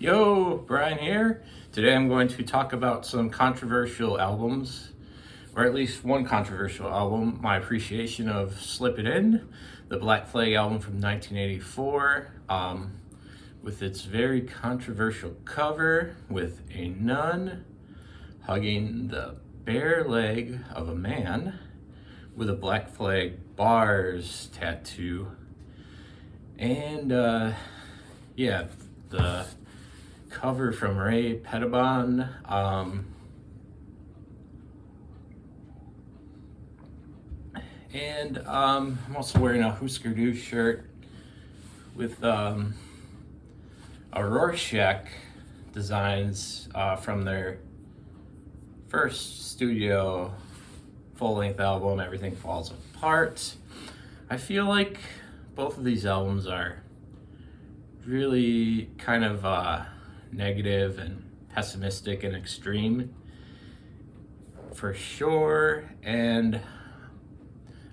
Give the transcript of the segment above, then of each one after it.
Yo, Brian here. Today I'm going to talk about some controversial albums, or at least one controversial album, my appreciation of Slip It In, the Black Flag album from 1984, with its very controversial cover with a nun hugging the bare leg of a man with a Black Flag bars tattoo. And yeah, the cover from Ray Pettibon. I'm also wearing a Husker Du shirt with a Rorschach designs from their first studio full-length album, Everything Falls Apart. I feel like both of these albums are really kind of negative and pessimistic and extreme for sure, and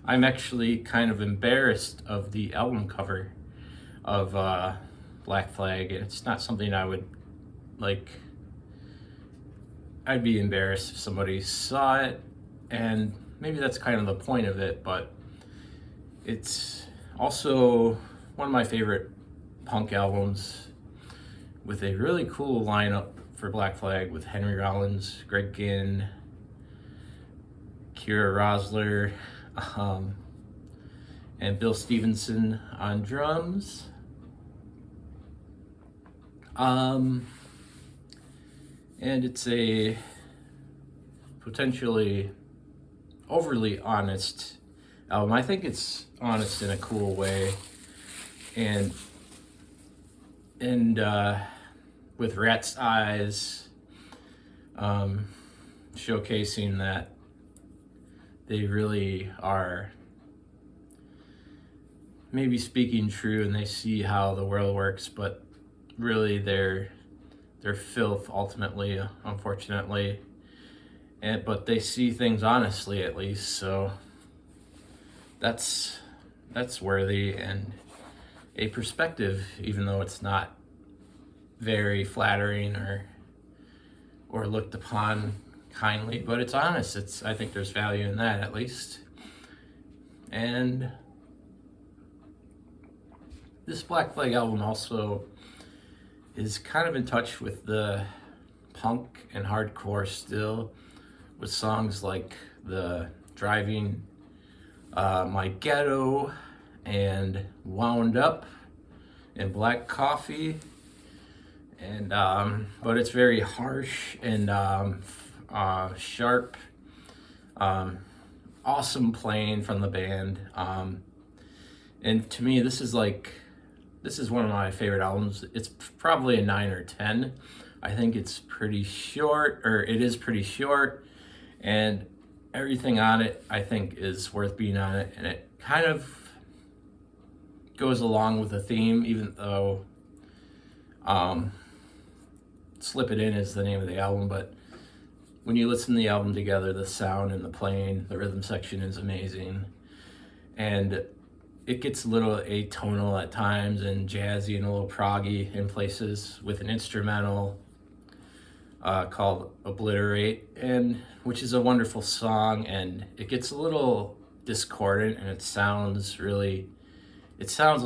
I'm actually kind of embarrassed of the album cover of Black Flag, and it's not something I would like. I'd be embarrassed if somebody saw it, and maybe that's kind of the point of it, but it's also one of my favorite punk albums with a really cool lineup for Black Flag with Henry Rollins, Greg Ginn, Kira Rosler, and Bill Stevenson on drums. And it's a potentially overly honest album. I think it's honest in a cool way, and with Rat's Eyes, showcasing that they really are maybe speaking true and they see how the world works, but really they're filth ultimately, unfortunately, but they see things honestly at least, so that's worthy and a perspective, even though it's not very flattering or looked upon kindly, but it's honest. I think there's value in that at least. And this Black Flag album also is kind of in touch with the punk and hardcore still, with songs like the Driving My Ghetto and Wound Up and Black Coffee, and but it's very harsh and sharp. Awesome playing from the band, and to me this is one of my favorite albums. It's probably a 9 or 10. I think it's pretty short, or it is pretty short, and everything on it I think is worth being on it, and it kind of goes along with the theme, even though Slip It In is the name of the album, but when you listen to the album together, the sound and the playing, the rhythm section is amazing, and it gets a little atonal at times and jazzy and a little proggy in places, with an instrumental called Obliterate, and which is a wonderful song, and it gets a little discordant and it sounds a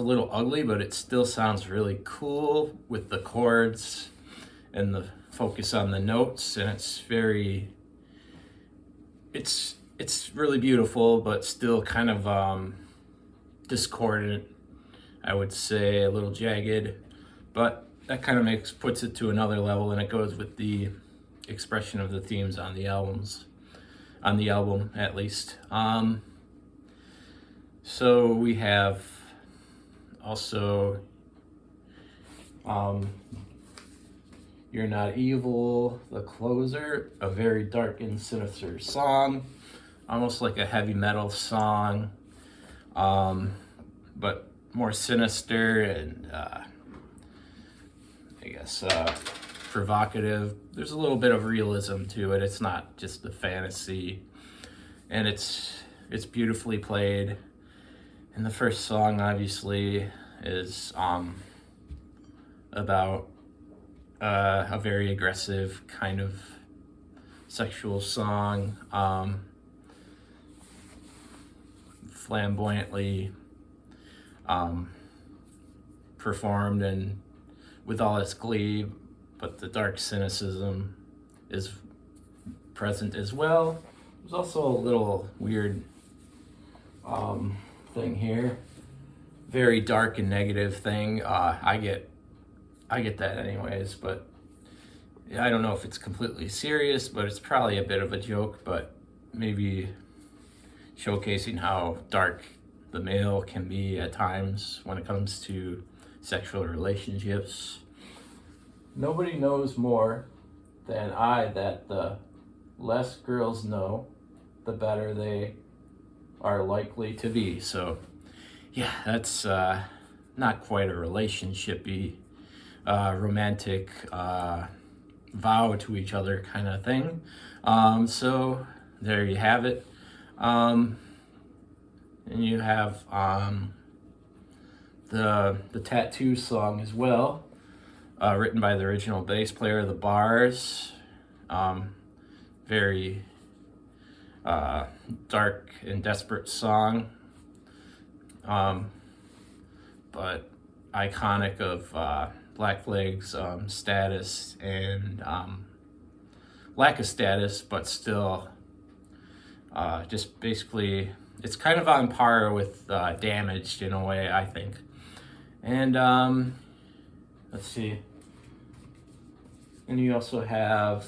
little ugly, but it still sounds really cool with the chords and the focus on the notes, and it's really beautiful, but still kind of discordant, I would say, a little jagged, but that kind of puts it to another level, and it goes with the expression of the themes on the album at least. So we have also You're Not Evil, The Closer, a very dark and sinister song, almost like a heavy metal song, but more sinister and I guess provocative. There's a little bit of realism to it. It's not just a fantasy, and it's beautifully played. And the first song obviously is about a very aggressive kind of sexual song, flamboyantly performed and with all its glee, but the dark cynicism is present as well. There's also a little weird thing here, very dark and negative thing. I get that anyways, but I don't know if it's completely serious, but it's probably a bit of a joke, but maybe showcasing how dark the male can be at times when it comes to sexual relationships. Nobody knows more than I that the less girls know, the better they are likely to be. So yeah, that's not quite a relationshipy, romantic vow to each other kind of thing. So there you have it. And you have the Tattoo song as well, written by the original bass player of the Bars. Very dark and desperate song, but iconic of Black Flag's status and lack of status, but still just basically it's kind of on par with Damaged in a way, I think. And let's see, and you also have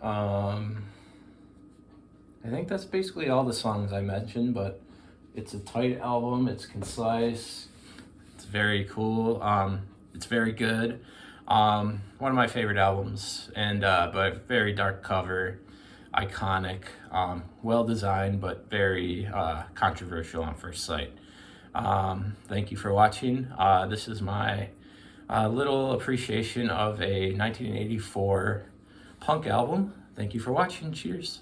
I think that's basically all the songs I mentioned, but it's a tight album, it's concise, it's very cool, it's very good. One of my favorite albums, and but very dark cover, iconic, well designed, but very controversial on first sight. Thank you for watching. This is my little appreciation of a 1984 punk album. Thank you for watching. Cheers.